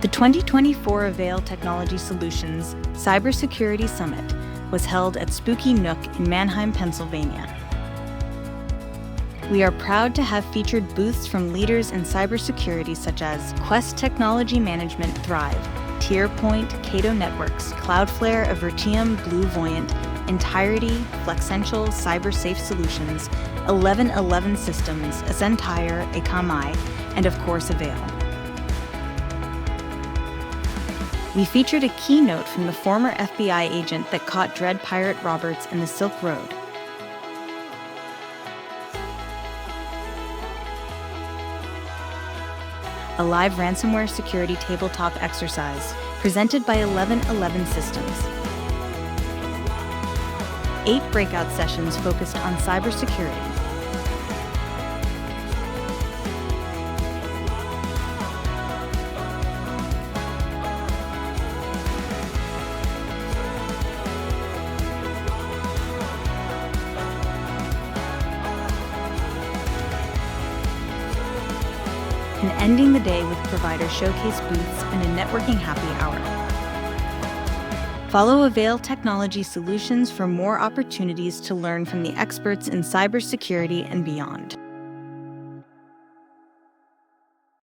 The 2024 AVAIL Technology Solutions Cybersecurity Summit was held at Spooky Nook in Manheim, Pennsylvania. We are proud to have featured booths from leaders in cybersecurity such as Quest Technology Management Thrive, TierPoint, Cato Networks, Cloudflare, Avertium, Blue Voyant, Entirety, Flexential, CyberSafe Solutions, 1111 Systems, Ascentire, Akamai, and of course AVAIL. We featured a keynote from the former FBI agent that caught Dread Pirate Roberts in the Silk Road. A live ransomware security tabletop exercise presented by 1111 Systems. 8 breakout sessions focused on cybersecurity. And ending the day with provider showcase booths and a networking happy hour. Follow AVAIL Technology Solutions for more opportunities to learn from the experts in cybersecurity and beyond.